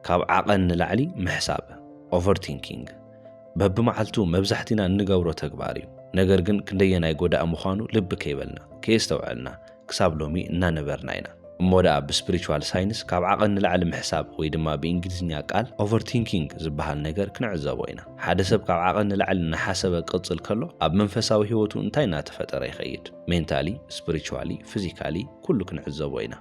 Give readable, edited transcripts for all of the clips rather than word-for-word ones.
ካብ ዓቐን ንላዕሊ ምሕሳብ overthinking በብመዓልቱ መብዛሕቲና እንገብሮ ተግባር እዩ ነገር ግን ክንደየናይ ጎዳእ ምዃኑ ልብ ከይበልና ከየስተውዕልና ክሳብ ሎሚ እናነበርና ኢና እሞዳ ብስፒሪቹዋል ሳይንስ ካብ ዓቐን ንላዕሊ ምሕሳብ ወይ ድማ ብእንግሊዝኛ ቃል overthinking ዝበሃል ነገር ክንዕዘቦ ኢና ሓደ ሰብ ካብ ዓቐን ንላዕሊ እናሓሰበ ቅጽል ከሎ ኣብ መንፈሳዊ ህይወቱ እንታይ እናተፈጠረ ይኸይድ ሜንታሊ ስፒሪቹዋሊ ፊዚካሊ ኩሉ ክንዕዘቦ ኢና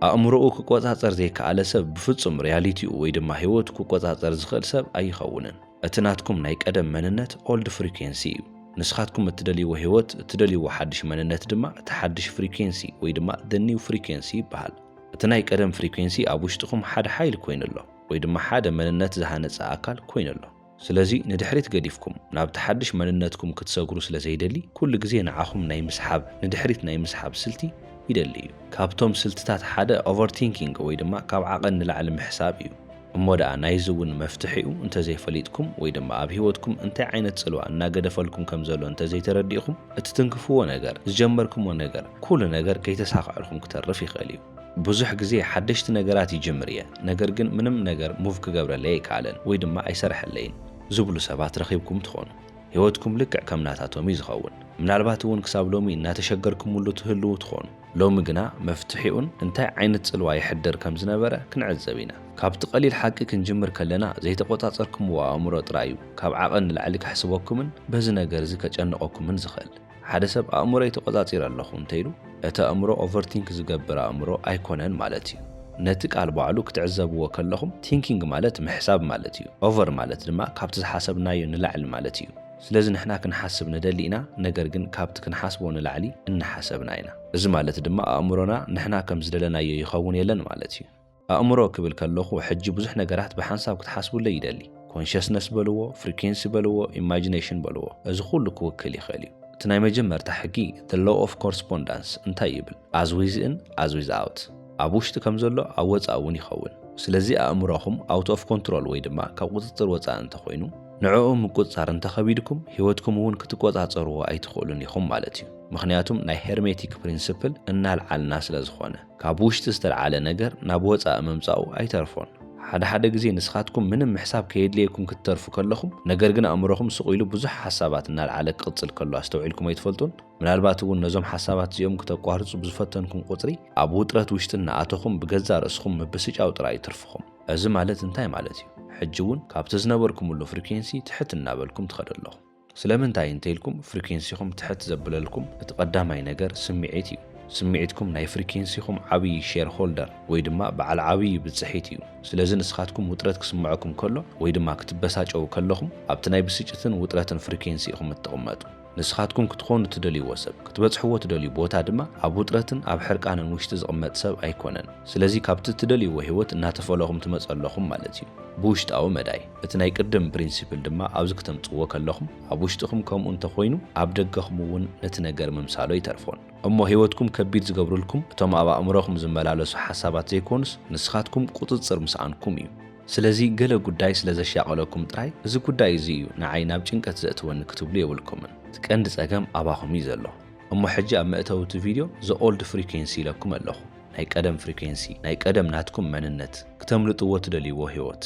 ኣእምሮኡ ክቆጻጸር ዘይከኣለ ሰብ ብፍጹም ሪያሊቲኡ ወይ ድማ ህይወቱ ክቆጻጸር ዝኽእል ሰብ ኣይኸውንን እቲ ናትኩም ናይ ቀደም መንነት ኦልድ ፍሪኩዌንሲ እዩ ንስኻትኩም እትደልይዎ ህይወት እትደልይዎ ሓድሽ መንነት ድማ እቲ ሓድሽ ፍሪኩዌንሲ ወይ ድማ the new frequency ይበሃል እቲ ናይ ቀደም ፍሪኩዌንሲ ኣብ ውሽጥኩም ሓደ ሓይል ኮይኑሎ ወይ ድማ ሓደ መንነት ዝሃነጸ ኣካል ኮይኑሎ ስለዚ ንድሕሪት ገዲፍኩም ናብቲ ሓድሽ መንነትኩም ክትሰግሩ ስለዘይደሊ ኩሉ ግዜ ንዓኹም ናይ ምስሓብ ንድሕሪት ናይ ምስሓብ ስልቲ ይደሊ እዩ ካብቶም ስልትታት ሓደ overthinking ወይ ድማ ካብ ዓቐን ንላዕሊ ምሕሳብ እዩ እሞዳ ናይዚ እውን መፍትሒኡ እንተዘይፈሊጥኩም ወይ ድማ ኣብ ህይወትኩም እንታይ ዓይነት ጽልዋ እናገደፈልኩም ከም ዘሎ እንተዘይተረዲእኩም እቲ ትንክፍዎ ነገር ዝጀመርኩምዎ ነገር ኩሉ ነገር ከይተሳኽዐልኩም ክተርፍ ይኽእል እዩ ብዙሕ ግዜ ሓደሽቲ ነገራት ይጅምር እየ ነገር ግን ምንም ነገር ሙቭ ክገብረለይ ኣይከኣለን ወይ ድማ ኣይሰርሐለይን ዝብሉ ሰባት ረኺብኩም ትኾኑ ህይወትኩም ልክዕ ከም ናታቶም እዩ ዝኸውን ምናልባት እውን ክሳብ ሎሚ እናተሸገርኩምሉ ትህልው ትኾኑ ሎሚ ግና መፍትሒኡን እንታይ ዓይነት ጽልዋ ይሕድር ከም ዝነበረ ክንዕዘብ ኢና ካብቲ ቀሊል ሓቂ ክንጅምር ከለና ዘይተቆጻጸርኩምዎ ኣእምሮ ጥራይ እዩ ካብ ዓቐን ንላዕሊ ክሕስበኩምን በዚ ነገር እዚ ከጨንቐኩምን ዝኽእል ሓደ ሰብ ኣእምሮ ይተቆጻጺር ኣለኹ እንተይሉ እቲ ኣእምሮ overthink ዝገብር ኣእምሮ ኣይኮነን ማለት እዩ ነቲ ቃል ባዕሉ ክትዕዘብዎ ከለኹም ቲንኪንግ ማለት ምሕሳብ ማለት እዩ ኦቨር ማለት ድማ ካብቲ ዝሓሰብናዮ ንላዕሊ ማለት እዩ ስለዚ ንሕና ክንሓስብ ንደሊ ኢና ነገር ግን ካብቲ ክንሓስቦ ንላዕሊ እናሓሰብና ኢና እዚ ማለት ድማ ኣእምሮና ንሕና ከም ዝደለናዮ ይኸውን የለን ማለት እዩ ኣእምሮ ክብል ከለኹ ሕጂ ብዙሕ ነገራት ብሓንሳብ ክትሓስቡለይ ይደሊ ኮንሽስነስ በልዎ ፍሪኩዌንሲ በልዎ ኢማጂኔሽን በልዎ እዚ ኩሉ ክውክል ይኽእል እዩ እቲ ናይ መጀመርታ ሕጊ the law of correspondence እንታይ ይብል as within as without ኣብ ውሽጢ ከም ዘሎ ኣብ ወፃኢ እውን ይኸውን ስለዚ ኣእምሮኹም out of control ወይ ድማ ካብ ቁጥጥር ወፃኢ እንተኾይኑ ንዕኡ ምቁጽጻር እንተኸቢድኩም ህይወትኩም እውን ክትቆጻጸርዎ ኣይትኽእሉን ኢኹም ማለት እዩ ምክንያቱም ናይ ሄርሜቲክ ፕሪንሲፕል እናልዓልና ስለ ዝኾነ ካብ ውሽጢ ዝተልዓለ ነገር ናብ ወፃኢ መምጻኡ ኣይተርፎን ሓደ ግዜ ንስኻትኩም ምንም ምሕሳብ ከየድልየኩም ክትተርፉ ከለኹም ነገር ግን ኣእምሮኹም ስቑኢሉ ብዙሕ ሓሳባት እናልዓለ ክቕጽል ከሎ ኣስተውዒልኩም ኣይትፈልጡን ምናልባት እውን ነዞም ሓሳባት እዚኦም ክተቋርጹ ብዝፈተንኩም ቁጽሪ ኣብ ውጥረት ውሽጢ እናኣተኹም ብገዛ ርእስኹም ምብስጫው ጥራይ ትርፍኹም እዚ ማለት እንታይ ማለት እዩ ሕጂ እውን ካብቲ ዝነበርኩምሉ ፍሪኩዌንሲ ትሕት እናበልኩም ትኸዱ ኣለኹም ስለምንታይ እንተኢልኩም ፍሪኩዌንሲኹም ትሕት ዘብለልኩም እቲ ቀዳማይ ነገር ስምዒት እዩ ስምዒትኩም ናይ ፍሪኩዌንሲኹም ዓብይ ሼር ሆልደር ወይ ድማ በዓል ዓብይ ብጽሒት እዩ ስለዚ ንስኻትኩም ውጥረት ክስምዐኩም ከሎ ወይ ድማ ክትበሳጨው ከለኹም ኣብቲ ናይ ብስጭትን ውጥረትን ፍሪኩዌንሲ ኢኹም እትቕመጡ ንስኻትኩም ክትኾኑ ትደልይዎ ሰብ ክትበጽሕዎ ትደልዩ ቦታ ድማ ኣብ ውጥረትን ኣብ ሕርቃንን ውሽጢ ዝቕመጥ ሰብ ኣይኮነን ስለዚ ካብቲ ትደልይዎ ህይወት እናተፈለኹም ትመጸለኹም ማለት እዩ ብውሽጣዊ መዳይ እቲ ናይ ቅድም ፕሪንሲፕል ድማ ኣብዚ ከተምጽዎ ከለኹም ኣብ ውሽጥኹም ከምኡ እንተኾይኑ ኣብ ደገኹም እውን ነቲ ነገር ምምሳሎ ይተርፎን እሞ ህይወትኩም ከቢድ ዝገብሩልኩም እቶም ኣብ ኣእምሮኹም ዝመላለሱ ሓሳባት ዘይኮኑስ ንስኻትኩም ቁጥጽር ምስኣንኩም እዩ ስለዚ ገለ ጉዳይ ስለዘሻቐለኩም ጥራይ እዚ ጉዳይ እዚ እዩ ንዓይ ናብ ጭንቀት ዘእትወኒ ክትብሉ የብልኩምን እቲ ቀንዲ ጸገም ኣባኹም እዩ ዘሎ እሞ ሕጂ ኣብ መእተዊ እቲ ቪድዮ ዘ ኦልድ ፍሪኩዌንሲ ኢለኩም ኣለኹ ናይ ቀደም ፍሪኩዌንሲ ናይ ቀደም ናትኩም መንነት ክተምልጥዎ ትደልይዎ ህይወት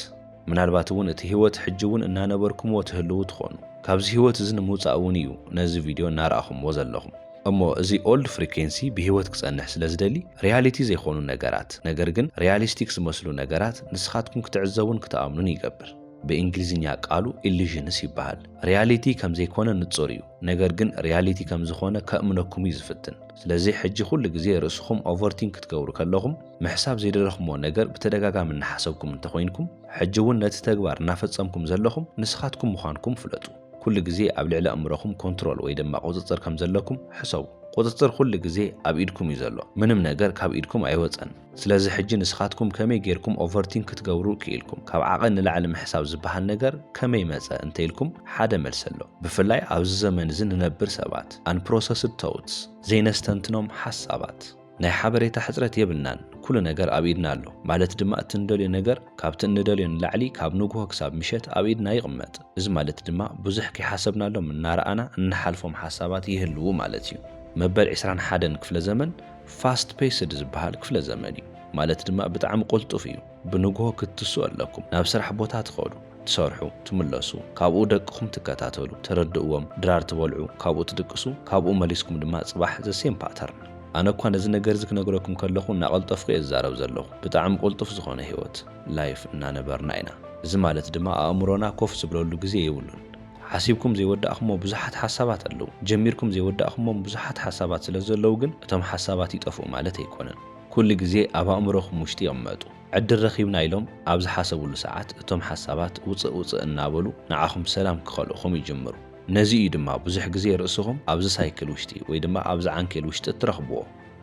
ምናልባት እውን እቲ ህይወት ሕጂ እውን እናነበርኩምዎ ትህልው ትኾኑ ካብዚ ህይወት እዚ ንምውፃእ እውን እዩ ነዚ ቪድዮ እናረኣኹምዎ ዘለኹም እሞ እዚ ኦልድ ፍሪኩዌንሲ ብህይወት ክጸንሕ ስለዝደሊ ሪያሊቲ ዘይኾኑ ነገራት ነገር ግን ሪያሊስቲክ ዝመስሉ ነገራት ንስኻትኩም ክትዕዘቡን ክትኣምኑን ይገብር በእንግሊዝኛ ቃሉ ኢሉዥንስ ይበሃል ሪያሊቲ ከም ዘይኮነ ንጹር እዩ ነገር ግን ሪያሊቲ ከም ዝኾነ ከእምነኩም እዩ ዝፍትን ስለዚ ሕጂ ኩሉ ግዜ ርእስኹም ኦቨርቲንክ ክትገብሩ ከለኹም ምሕሳብ ዘይደለኹምዎ ነገር ብተደጋጋሚ እናሓሰብኩም እንተኾይንኩም ሕጂ እውን ነቲ ተግባር እናፈጸምኩም ዘለኹም ንስኻትኩም ምዃንኩም ፍለጡ ኩሉ ግዜ ኣብ ልዕሊ ኣእምሮኹም ኮንትሮል ወይ ድማ ቁጥጥር ከም ዘለኩም ሕሰቡ ቁጥጥር ኩሉ ግዜ ኣብ ኢድኩም እዩ ዘሎ ምንም ነገር ካብ ኢድኩም ኣይወፀን ስለዚ ሕጂ ንስኻትኩም ከመይ ጌርኩም ኦቨርቲንክ ክትገብሩ ክኢልኩም ካብ ዓቐን ንላዕሊ ምሕሳብ ዝበሃል ነገር ከመይ መጸ እንተኢልኩም ሓደ መልሲ ኣሎ ብፍላይ ኣብዚ ዘመን እዚ ንነብር ሰባት አንፕሮሰስድ ቶትስ ዘይነስተንትኖም ሓሳባት ናይ ሓበሬታ ሕጽረት የብልናን ኩሉ ነገር ኣብ ኢድና ኣሎ ማለት ድማ እቲ እንደልዮ ነገር ካብቲ እንደልዮ ንላዕሊ ካብ ንጉሆ ክሳብ ምሸት ኣብ ኢድና ይቕመጥ እዚ ማለት ድማ ብዙሕ ከይሓሰብናሎም እናረኣና እንሓልፎም ሓሳባት ይህልው ማለት እዩ መበል 21 ክፍለ ዘመን ፋስት ፔስድ ዝበሃል ክፍለ ዘመን እዩ ማለት ድማ ብጣዕሚ ቁልጡፍ እዩ ብንግሆ ክትስኡ ኣለኩም ናብ ስራሕ ቦታ ትኸዱ ትሰርሑ ትምለሱ ካብኡ ደቅኹም ትከታተሉ ተረድእዎም ድራር ትበልዑ ካብኡ ትድቅሱ ካብኡ መሊስኩም ድማ ጽባሕ ዘሴም ፓተርን ኣነ እኳ ነዚ ነገር ዝክነግረኩም ከለኹ እናቐልጠፍኩ እዛረብ ዘለኹ ብጣዕሚ ቁልጡፍ ዝኾነ ህይወት ላይፍ እናነበርና ኢና እዚ ማለት ድማ ኣእምሮና ኮፍ ዝብለሉ ግዜ ይብሉን ሓሲብኩም ዘይወዳእኹሞ ብዙሓት ሓሳባት ኣለዉ ጀሚርኩም ዘይወዳእኹሞ ብዙሓት ሓሳባት ስለ ዘለዉ ግን እቶም ሓሳባት ይጠፍኡ ማለት ኣይኮነን ኩሉ ግዜ ኣብ ኣእምሮኹም ውሽጢ ይቕመጡ ዕድል ረኺብና ኢሎም ኣብ ዝሓሰብሉ ሰዓት እቶም ሓሳባት ውፅእ እናበሉ ንዓኹም ሰላም ክኸልእኹም ይጅምሩ ነዚ እዩ ድማ ብዙሕ ግዜ ርእስኹም ኣብዚ ሳይክል ውሽጢ ወይ ድማ ኣብዚ ዓንኬል ውሽጢ እትረኽብዎ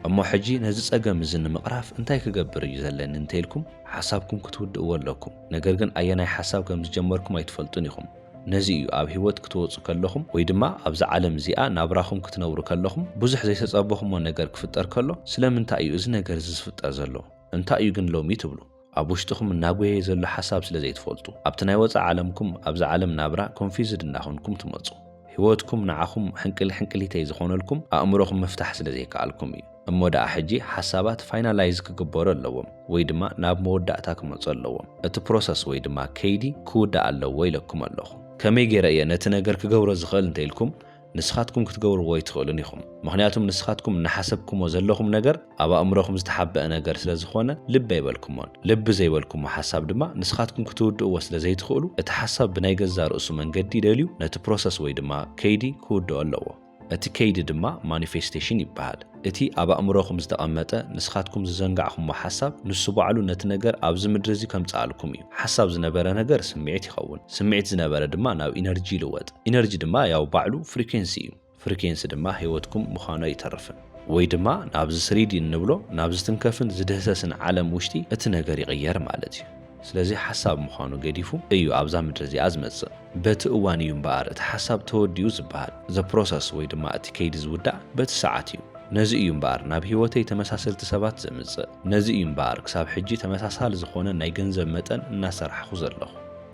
እሞ ሕጂ ነዚ ፀገም እዚ ንምቕራፍ እንታይ ክገብር እዩ ዘለኒ እንተኢልኩም ሓሳብኩም ክትውድእዎ ኣለኩም ነገር ግን ኣየናይ ሓሳብ ከም ዝጀመርኩም ኣይትፈልጡን ኢኹም ነዚ እዩ ኣብ ህይወት ክትወፁ ከለኹም ወይ ድማ ኣብዚ ዓለም እዚኣ ናብራኹም ክትነብሩ ከለኹም ብዙሕ ዘይተፀበኹሞ ነገር ክፍጠር ከሎ ስለምንታይ እዩ እዚ ነገር ዝፍጠር ዘሎ እንታይ እዩ ግን ሎሚ ትብሉ ኣብ ውሽጥኹም እናጎየ ዘሎ ሓሳብ ስለ ዘይትፈልጡ ኣብቲ ናይ ወፃኢ ዓለምኩም ኣብዚ ዓለም ናብራ ኮንፊዝድ እናኾንኩም ትመፁ ህይወትኩም ንዓኹም ሕንቅሊተይ ዝኾነልኩም ኣእምሮኹም መፍታሕ ስለ ዘይከኣልኩም እዩ እሞ ደኣ ሕጂ ሓሳባት ፋይናላይዝ ክግበሩ ኣለዎም ወይ ድማ ናብ መወዳእታ ክመፁ ኣለዎም እቲ ፕሮሰስ ወይ ድማ ከይዲ ክውዳእ ኣለዎ ኢለኩም ኣለኹ ከመይ ገይረ እየ ነቲ ነገር ክገብሮ ዝኽእል እንተኢልኩም ንስኻትኩም ክትገብርዎ ይትኽእሉን ኢኹም ምክንያቱም ንስኻትኩም እናሓሰብኩሞ ዘለኹም ነገር ኣብ ኣእምሮኹም ዝተሓበአ ነገር ስለ ዝኾነ ልቢ ኣይበልኩሞን ልቢ ዘይበልኩሞ ሓሳብ ድማ ንስኻትኩም ክትውድእዎ ስለ ዘይትኽእሉ እቲ ሓሳብ ብናይ ገዛ ርእሱ መንገዲ ደልዩ ነቲ ፕሮሰስ ወይ ድማ ከይዲ ክውድኦ ኣለዎ እቲ ከይዲ ድማ ማኒፌስቴሽን ይበሃል እቲ ኣብ ኣእምሮኹም ዝተቐመጠ ንስኻትኩም ዝዘንጋዕኹሞ ሓሳብ ንሱ በዕሉ ነቲ ነገር ኣብዚ ምድሪ እዚ ከምፃኣልኩም እዩ ሓሳብ ዝነበረ ነገር ስምዒት ይኸውን ስምዒት ዝነበረ ድማ ናብ ኢነርጂ ይልወጥ ኢነርጂ ድማ ያው ባዕሉ ፍሪኩንሲ እዩ ፍሪኩንሲ ድማ ህይወትኩም ምዃኑ ይተርፍን ወይ ድማ ናብዚ ስሪዲ እንብሎ ናብዚ ትንከፍን ዝድህሰስን ዓለም ውሽጢ እቲ ነገር ይቕየር ማለት እዩ ስለዚ ሓሳብ ምዃኑ ገዲፉ እዩ ኣብዛ ምድሪ እዚኣ ዝመጽእ በቲ እዋን እዩ እምበኣር እቲ ሓሳብ ተወዲኡ ዝበሃል ዘ ፕሮሰስ ወይ ድማ እቲ ከይዲ ዝውዳእ በቲ ሰዓት እዩ ነዚ እዩ እምበኣር ናብ ህይወተይ ተመሳሰልቲ ሰባት ዘምጽእ ነዚ እዩ እምበኣር ክሳብ ሕጂ ተመሳሳሊ ዝኾነ ናይ ገንዘብ መጠን እናሰርሓኹ ዘለኹ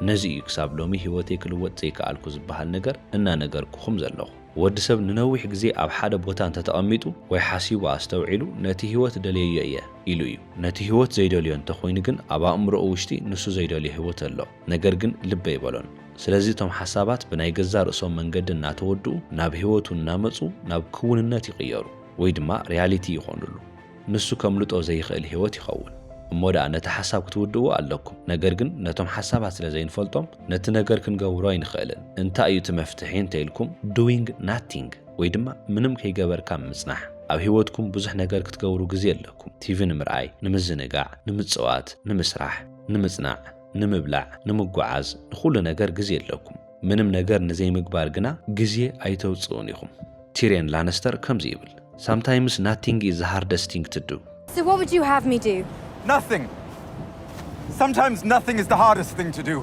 ነዚ እዩ ክሳብ ሎሚ ህይወተይ ክልወጥ ዘይከኣልኩ ዝበሃል ነገር እናነገርኩኹም ዘለኹ ወዲ ሰብ ንነዊሕ ግዜ ኣብ ሓደ ቦታ እንተተቐሚጡ ወይ ሓሲቡ ኣስተውዒሉ ነቲ ህይወት ደልየዮ እየ ኢሉ እዩ ነቲ ህይወት ዘይደልዮ እንተኾይኑ ግን ኣብ ኣእምሮኡ ውሽጢ ንሱ ዘይደልዮ ህይወት ኣሎ ነገር ግን ልበ ይበሎን ስለዚ እቶም ሓሳባት ብናይ ገዛ ርእሶም መንገዲ እናተወድኡ ናብ ህይወቱ እናመፁ ናብ ክውንነት ይቕየሩ ወይ ድማ ሪያሊቲ ይኾኑሉ ንሱ ከምልጦ ዘይኽእል ህይወት ይኸውን እሞ ደኣ ነቲ ሓሳብ ክትውድእዎ ኣለኩም ነገር ግን ነቶም ሓሳባት ስለ ዘይንፈልጦም ነቲ ነገር ክንገብሮ ኣይንኽእልን እንታይ እዩ እቲ መፍትሒ እንተኢልኩም ዱዊንግ ናቲንግ ወይ ድማ ምንም ከይገበርካ ምጽናሕ ኣብ ህይወትኩም ብዙሕ ነገር ክትገብሩ ግዜ ኣለኩም ቲቪ ንምርኣይ ንምዝንጋዕ ንምጽዋት ንምስራሕ ንምጽናዕ ንምብላዕ ንምጓዓዝ ንኹሉ ነገር ግዜ ኣለኩም ምንም ነገር ንዘይምግባር ግና ግዜ ኣይተውፅኡን ኢኹም ቲሪየን ላንስተር ከምዚ ይብል sometimes nothing is the hardest thing to do so what would you have me do Nothing. Sometimes nothing is the hardest thing to do.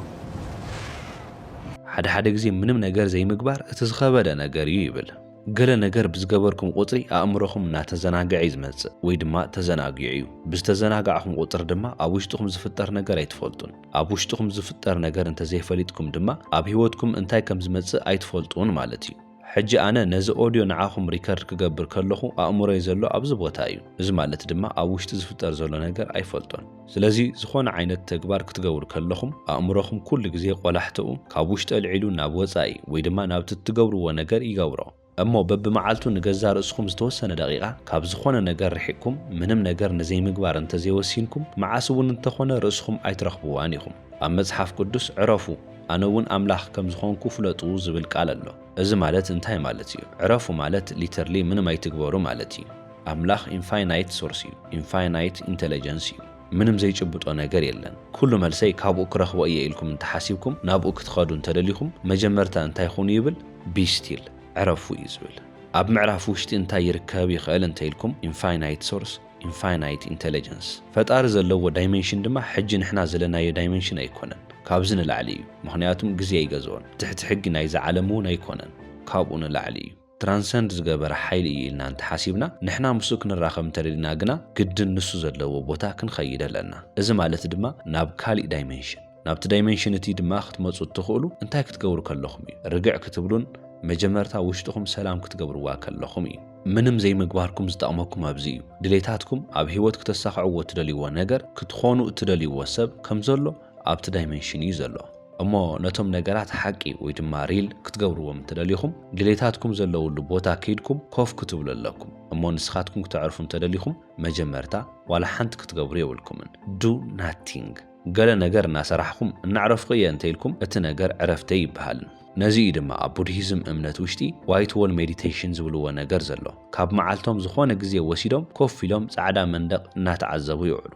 ሓደ ግዜ ምንም ነገር ዘይምግባር እቲ ዝኸበደ ነገር እዩ ይብል ገለ ነገር ብዝገበርኩም ቁጥሪ ኣእምሮኹም እናተዘናግዐ ይዝመጽእ ወይ ድማ ተዘናግዑ እዩ ብዝተዘናግዕኹም ቁጥሪ ድማ ኣብ ውሽጥኹም ዝፍጠር ነገር ኣይትፈልጡን ኣብ ውሽጥኹም ዝፍጠር ነገር እንተዘይፈሊጥኩም ድማ ኣብ ህይወትኩም እንታይ ከም ዝመጽእ ኣይትፈልጡን ማለት እዩ ሕጂ ኣነ ነዚ ኦዲዮ ንዓኹም ሪከርድ ክገብር ከለኹ ኣእምሮይ ዘሎ ኣብዚ ቦታ እዩ እዚ ማለት ድማ ኣብ ውሽጢ ዝፍጠር ዘሎ ነገር ኣይፈልጦን ስለዚ ዝኾነ ዓይነት ተግባር ክትገብሩ ከለኹም ኣእምሮኹም ኩሉ ግዜ ቆላሕትኡ ካብ ውሽጢ ኣልዒሉ ናብ ወፃኢ ወይ ድማ ናብቲ ትገብርዎ ነገር ይገብሮ እሞ በብመዓልቱ ንገዛ ርእስኩም ዝተወሰነ ደቂቓ ካብ ዝኾነ ነገር ርሒቅኩም ምንም ነገር ንዘይምግባር እንተዘይወሲንኩም መዓስ እውን እንተኾነ ርእስኩም ኣይትረኽብዋን ኢኹም ኣብ መጽሓፍ ቅዱስ ዕረፉ ኣነ እውን ኣምላኽ ከም ዝኾንኩ ፍለጡ ዝብል ቃል ኣሎ እዚ ማለት እንታይ ማለት እዩ ዕረፉ ማለት ሊተርሊ ምንም ኣይትግበሩ ማለት እዩ ኣምላኽ ኢንፋይናይት ሶርስ እዩ ኢንፋይናይት ኢንተለጀንስ እዩ ምንም ዘይጭብጦ ነገር የለን ኩሉ መልሰይ ካብኡ ክረኽቦ እየ ኢልኩም እንተሓሲብኩም ናብኡ ክትኸዱ እንተደሊኹም መጀመርታ እንታይ ኾኑ ይብል ቢስቲል ዕረፉ እዩ ዝብል ኣብ ምዕራፍ ውሽጢ እንታይ ይርከብ ይኽእል እንተኢልኩም ኢንፋይናይት ሶርስ ኢንፋይናይት ኢንተለጀንስ ፈጣሪ ዘለዎ ዳይሜንሽን ድማ ሕጂ ንሕና ዘለናዮ ዳይሜንሽን ኣይኮነን ካብዚ ንላዕሊ እዩ ምክንያቱም ግዜ ይገዝኦን ትሕቲ ሕጊ ናይ ዝዓለም እውን ኣይኮነን ካብኡ ንላዕሊ እዩ ትራንሰንድ ዝገበረ ሓይሊ እዩ ኢልና እንተሓሲብና ንሕና ምስኡ ክንራኸብ እንተደሊና ግና ግድን ንሱ ዘለዎ ቦታ ክንኸይድ ኣለና እዚ ማለት ድማ ናብ ካሊእ ዳይሜንሽን ናብቲ ዳይሜንሽን እቲ ድማ ክትመፁ እትኽእሉ እንታይ ክትገብሩ ከለኹም እዩ ርግዕ ክትብሉን መጀመርታ ውሽጥኩም ሰላም ክትገብርዋ ከለኹም እዩ ምንም ዘይምግባርኩም ዝጠቕመኩም ኣብዚ እዩ ድሌታትኩም ኣብ ህይወት ክተሳኽዕዎ ትደልይዎ ነገር ክትኾኑ እትደልይዎ ሰብ ከም ዘሎ ኣብቲ ዳይሜንሽን እዩ ዘሎ እሞ ነቶም ነገራት ሓቂ ወይ ድማ ሪል ክትገብርዎም ትደልይኹም ድሌታትኩም ዘለውሉ ቦታ ከይድኩም ኮፍ ክትብሉ ኣለኩም እሞ ንስኻትኩም ክትዕርፉ ተደሊኹም መጀመርታ ዋላ ሓንቲ ክትገብሩ የብልኩምን ዱ ናቲንግ ገለ ነገር እናሰራሕኩም እናዕረፍኩ እየ እንተኢልኩም እቲ ነገር ዕረፍተይ ይበሃልን ነዚ ድማ ኣብ ቡድሂዝም እምነት ውሽጢ ዋይት ዎል ሜዲቴሽን ዝብልዎ ነገር ዘሎ ካብ መዓልቶም ዝኾነ ግዜ ወሲዶም ኮፍ ኢሎም ጻዕዳ መንደቕ እናተዓዘቡ ይውዕሉ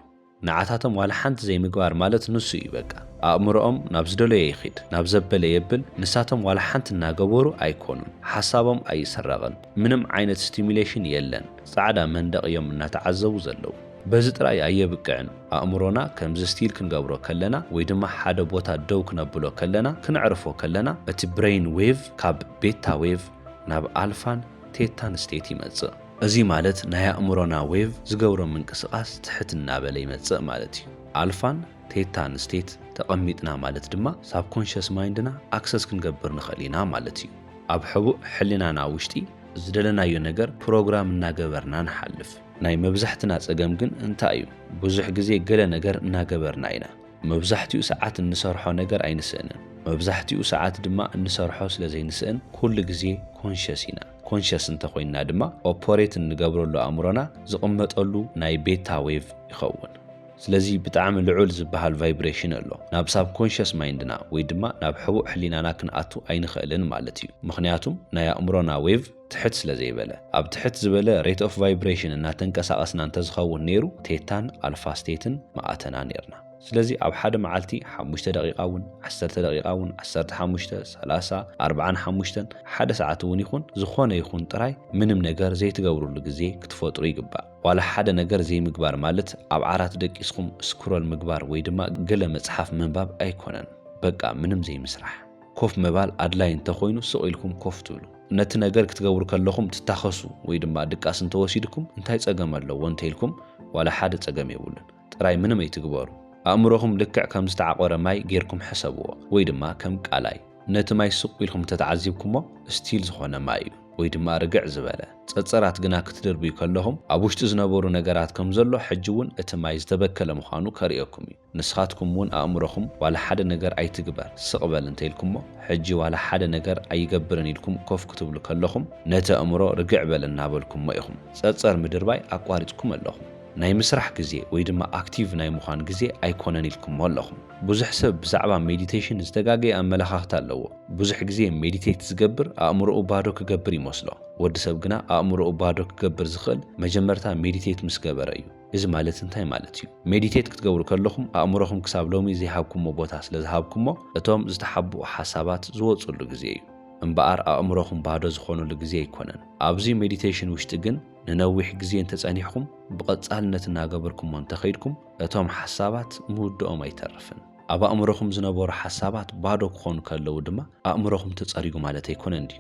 ንዓታቶም ዋላ ሓንቲ ዘይምግባር ማለት ንሱ እዩ በቃ ኣእምሮኦም ናብ ዝደለየ ይኺድ ናብ ዘበለ የብል ንሳቶም ዋላ ሓንቲ እናገበሩ ኣይኮኑን ሓሳቦም ኣይሰረቕን ምንም ዓይነት ስቲሙሌሽን የለን ጻዕዳ መንደቕ እዮም እናተዓዘቡ ዘለዉ በዚ ጥራይ ኣየብቅዕን ኣእምሮና ከምዚ ስቲል ክንገብሮ ከለና ወይ ድማ ሓደ ቦታ ደው ክነብሎ ከለና ክንዕርፎ ከለና እቲ ብሬን ዌቭ ካብ ቤታ ዌቭ ናብ ኣልፋን ቴታን ስቴት ይመጽእ እዚ ማለት ናይ ኣእምሮና ዌቭ ዝገብሮ ምንቅስቓስ ትሕት እናበለ ይመጽእ ማለት እዩ ኣልፋን ቴታን ስቴት ተቐሚጥና ማለት ድማ ሳብኮንሽስ ማይንድና ኣክሰስ ክንገብር ንኽእል ኢና ማለት እዩ ኣብ ሕቡእ ሕሊናና ውሽጢ ዝደለናዮ ነገር ፕሮግራም እናገበርና ንሓልፍ ናይ መብዛሕትና ጸገም ግን እንታይ እዩ ብዙሕ ግዜ ገለ ነገር እናገበርና ኢና መብዛሕትኡ ሰዓት እንሰርሖ ነገር ኣይንስእንን መብዛሕትኡ ሰዓት ድማ እንሰርሖ ስለ ዘይንስእን ኩሉ ግዜ ኮንሽስ ኢና ኮንሽስ እንተኮይንና ድማ ኦፖሬት እንገብረሉ ኣእምሮና ዝቕመጠሉ ናይ ቤታ ዌቭ ይኸውን ስለዚ ብጣዕሚ ልዑል ዝበሃል ቫይብሬሽን ኣሎ ናብ ሳብኮንሽስ ማይንድና ወይ ድማ ናብ ሕቡእ ሕሊናና ክንኣቱ ኣይንኽእልን ማለት እዩ ምክንያቱም ናይ ኣእምሮና ዌቭ ትሕት ስለ ዘይበለ ኣብ ትሕት ዝበለ ሬት ኦፍ ቫይብሬሽን እናተንቀሳቐስና እንተዝኸውን ነይሩ ቴታን ኣልፋ ስቴትን መኣተና ነርና ስለዚ ኣብ ሓደ መዓልቲ 5 ደቂቓ እውን 10 ደቂቓ እውን 15 30 45 ሓደ ሰዓት እውን ይኹን ዝኾነ ይኹን ጥራይ ምንም ነገር ዘይትገብሩሉ ግዜ ክትፈጥሩ ይግባእ ዋላ ሓደ ነገር ዘይምግባር ማለት ኣብ ዓራት ደቂስኩም ስክሮል ምግባር ወይ ድማ ገለ መጽሓፍ ምንባብ ኣይኮነን በቃ ምንም ዘይምስራሕ ኮፍ ምባል ኣድላይ እንተኾይኑ ስቕ ኢልኩም ኮፍ ትብሉ ነቲ ነገር ክትገብሩ ከለኹም ትታኸሱ ወይ ድማ ድቃስ እንተወሲድኩም እንታይ ጸገም ኣለዎ እንተኢልኩም ዋላ ሓደ ጸገም የብሉን ጥራይ ምንም ኣይትግበሩ ኣእምሮኹም ልክዕ ከም ዝተዓቆረ ማይ ጌርኩም ሕሰብዎ ወይ ድማ ከም ቃላይ ነቲ ማይ ስቕ ኢልኩም ተተዓዚብኩሞ ስቲል ዝኾነ ማይ እዩ ወይ ድማ ርግዕ ዝበለ ጸጸራት ግና ክትድርብዩ ከለኹም ኣብ ውሽጢ ዝነበሩ ነገራት ከም ዘሎ ሕጂ እውን እቲ ማይ ዝተበከለ ምዃኑ ከርእየኩም እዩ ንስኻትኩም እውን ኣእምሮኹም ዋላ ሓደ ነገር ኣይትግበር ስቕ በል እንተኢልኩሞ ሕጂ ዋላ ሓደ ነገር ኣይገብርን ኢልኩም ኮፍ ክትብሉ ከለኹም ነቲ ኣእምሮ ርግዕ በል እናበልኩሞ ኢኹም ጸጸር ምድርባይ ኣቋሪጽኩም ኣለኹም ናይ ምስራሕ ግዜ ወይ ድማ ኣክቲቭ ናይ ምዃን ግዜ ኣይኮነን ኢልኩም ኣለኹም ብዙሕ ሰብ ብዛዕባ ሜዲቴሽን ዝተጋገየ ኣመለኻኽታ ኣለዎ ብዙሕ ግዜ ሜዲቴት ዝገብር ኣእምሮኡ ባዶ ክገብር ይመስሎ ወዲ ሰብ ግና ኣእምሮኡ ባዶ ክገብር ዝኽእል መጀመርታ ሜዲቴት ምስ ገበረ እዩ እዚ ማለት እንታይ ማለት እዩ ሜዲቴት ክትገብሩ ከለኹም ኣእምሮኹም ክሳብ ሎሚ ዘይሃብኩሞ ቦታ ስለ ዝሃብኩሞ እቶም ዝተሓብኡ ሓሳባት ዝወፅሉ ግዜ እዩ እምበኣር ኣእምሮኹም ባዶ ዝኾኑሉ ግዜ ኣይኮነን ኣብዚ ሜዲቴሽን ውሽጢ ግን ንነዊሕ ግዜ እንተጸኒሕኩም ብቐጻልነት እናገበርኩሞ እንተኸይድኩም እቶም ሓሳባት ምውድኦም ኣይተርፍን ኣብ ኣእምሮኹም ዝነበሩ ሓሳባት ባዶ ክኾኑ ከለዉ ድማ ኣእምሮኹም ተጸሪጉ ማለት ኣይኮነን ድዩ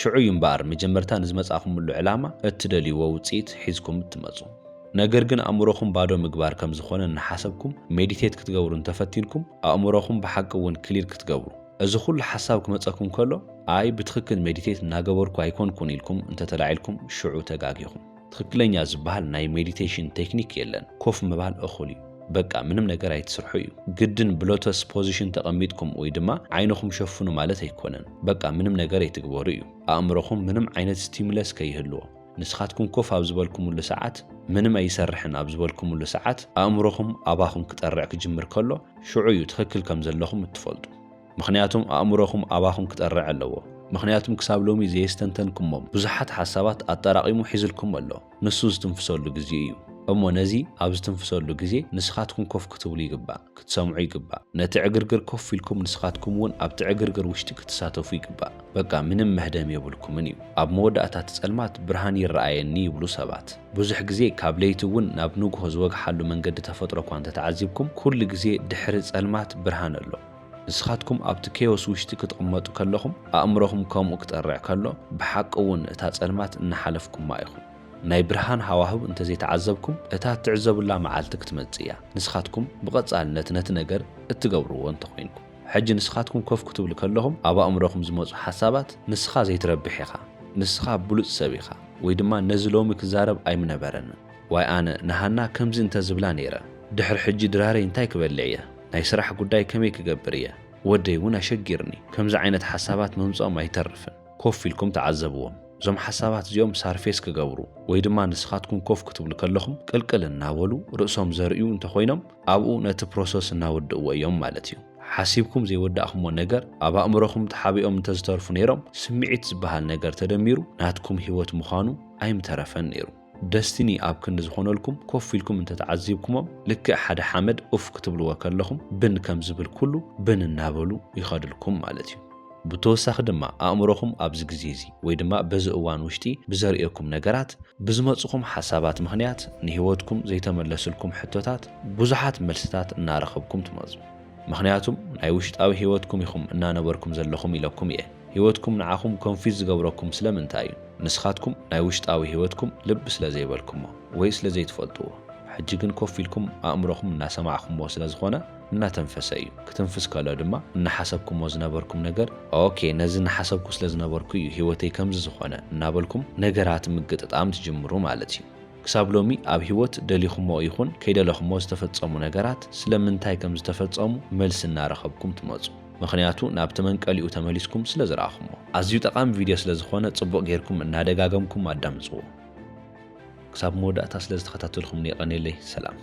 ሽዑ እምበኣር መጀመርታ ንዝመጻእኹምሉ ዕላማ እትደልይዎ ውፅኢት ሒዝኩም እትመጹ ነገር ግን ኣእምሮኹም ባዶ ምግባር ከም ዝኾነ እናሓሰብኩም ሜዲቴት ክትገብሩ እንተፈቲንኩም ኣእምሮኹም ብሓቂ እውን ክሊር ክትገብሩ እዚ ኩሉ ሓሳብ ክመጸኩም ከሎ ኣይ ብትኽክል ሜዲቴት እናገበርኩ ኣይኮንኩን ኢልኩም እንተተላዒልኩም ሽዑ ተጋጊኹም ትኽክለኛ ዝበሃል ናይ ሜዲቴሽን ቴክኒክ የለን ኮፍ ምባል እኹል እዩ በቃ ምንም ነገር ኣይትስርሑ እዩ ግድን ብሎተስ ፖዚሽን ተቐሚጥኩም ወይ ድማ ዓይንኹም ሸፍኑ ማለት ኣይኮነን በቃ ምንም ነገር ኣይትግበሩ እዩ ኣእምሮኹም ምንም ዓይነት ስቲሙለስ ከይህልዎ ንስኻትኩም ኮፍ ኣብ ዝበልኩምሉ ሰዓት ምንም ኣይሰርሕን ኣብ ዝበልኩምሉ ሰዓት ኣእምሮኹም ኣባኹም ክጠርዕ ክጅምር ከሎ ሽዑ እዩ ትኽክል ከም ዘለኹም እትፈልጡ ምክንያቱም ኣእምሮኹም ኣባኹም ክጠርዕ ኣለዎ ምክንያቱም ክሳብ ሎሚ ዘየስተንተንኩሞም ብዙሓት ሓሳባት ኣጠራቂሙ ሒዝልኩም ኣሎ ንሱ ዝትንፍሰሉ ግዜ እዩ እሞ ነዚ ኣብ ዝትንፍሰሉ ግዜ ንስኻትኩም ኮፍ ክትብሉ ይግባእ ክትሰምዑ ይግባእ ነቲ ዕግርግር ኮፍ ኢልኩም ንስኻትኩም እውን ኣብቲ ዕግርግር ውሽጢ ክትሳተፉ ይግባእ በቃ ምንም መህደም የብልኩምን እዩ ኣብ መወዳእታት ጸልማት ብርሃን ይረኣየኒ ይብሉ ሰባት ብዙሕ ግዜ ካብ ለይቲ እውን ናብ ንጉሆ ዝወግሓሉ መንገዲ ተፈጥሮ እኳ እንተተዓዚብኩም ኩሉ ግዜ ድሕሪ ጸልማት ብርሃን ኣሎ ንስኻትኩም ኣብቲ ኬዮስ ውሽጢ ክትቕመጡ ከለኹም ኣእምሮኹም ከምኡ ክጠርዕ ከሎ ብሓቂ እውን እታ ጸልማት እናሓለፍኩማ ኢኹም ናይ ብርሃን ሃዋህብ እንተዘይተዓዘብኩም እታ ትዕዘቡላ መዓልቲ ክትመጽእ እያ ንስኻትኩም ብቐጻልነት ነቲ ነገር እትገብርዎ እንተኾይንኩም ሕጂ ንስኻትኩም ኮፍ ክትብሉ ከለኹም ኣብ ኣእምሮኹም ዝመጹ ሓሳባት ንስኻ ዘይትረብሕ ኢኻ ንስኻ ብሉጽ ሰብ ኢኻ ወይ ድማ ነዚ ሎሚ ክዛረብ ኣይምነበረንን ዋይ ኣነ ንሃና ከምዚ እንተዝብላ ነይረ ድሕሪ ሕጂ ድራረይ እንታይ ክበልዕ እየ ናይ ስራሕ ጉዳይ ከመይ ክገብር እየ ወደይ እውን ኣሸጊርኒ ከምዚ ዓይነት ሓሳባት መምጾም ኣይተርፍን ኮፍ ኢልኩም ተዓዘብዎም እዞም ሓሳባት እዚኦም ሳርፌስ ክገብሩ ወይ ድማ ንስኻትኩም ኮፍ ክትብሉ ከለኹም ቅልቅል እናበሉ ርእሶም ዘርእዩ እንተኾይኖም ኣብኡ ነቲ ፕሮሰስ እናወድእዎ እዮም ማለት እዩ ሓሲብኩም ዘይወዳእኹሞ ነገር ኣብ ኣእምሮኹም ተሓቢኦም እንተዝተርፉ ነይሮም ስምዒት ዝበሃል ነገር ተደሚሩ ናትኩም ህይወት ምዃኑ ኣይምተረፈን ነይሩ ደስቲኒ ኣብ ክንዲ ዝኾነልኩም ኮፍ ኢልኩም እንተተዓዚብኩሞም ልክዕ ሓደ ሓመድ ኡፍ ክትብልዎ ከለኹም ብን ከም ዝብል ኩሉ ብን እናበሉ ይኸድልኩም ማለት እዩ ብተወሳኺ ድማ ኣእምሮኹም ኣብዚ ግዜ እዚ ወይ ድማ በዚ እዋን ውሽጢ ብዘርእየኩም ነገራት ብዝመጽኹም ሓሳባት ምኽንያት ንህይወትኩም ዘይተመለስልኩም ሕቶታት ብዙሓት መልስታት እናረኸብኩም ትመጹ ምኽንያቱም ናይ ውሽጣዊ ህይወትኩም ኢኹም እናነበርኩም ዘለኹም ኢለኩም እየ ህይወትኩም ንዓኹም ኮንፊዝ ዝገብረኩም ስለምንታይ እዩ ንስኻትኩም ናይ ውሽጣዊ ህይወትኩም ልቢ ስለ ዘይበልኩሞ ወይ ስለ ዘይትፈልጥዎ ሕጂ ግን ኮፍ ኢልኩም ኣእምሮኹም እናሰማዕኹምዎ ስለ ዝኾነ እናተንፈሰ እዩ ክትንፍስ ከሎ ድማ እናሓሰብኩምዎ ዝነበርኩም ነገር ኦኬ ነዚ እናሓሰብኩ ስለ ዝነበርኩ እዩ ህይወተይ ከምዚ ዝኾነ እናበልኩም ነገራት ምግጥጣም ትጅምሩ ማለት እዩ ክሳብ ሎሚ ኣብ ህይወት ደሊኹሞ ይኹን ከይደለኹሞ ዝተፈጸሙ ነገራት ስለምንታይ ከም ዝተፈጸሙ መልሲ እናረኸብኩም ትመጹ ምኽንያቱ ናብቲ መንቀሊኡ ተመሊስኩም ስለ ዝረኣኹሞ ኣዝዩ ጠቓሚ ቪድዮ ስለ ዝኾነ ጽቡቕ ጌርኩም እናደጋገምኩም ኣዳምጽዎ ክሳብ መወዳእታ ስለ ዝተኸታተልኩም የቐኒለይ ሰላም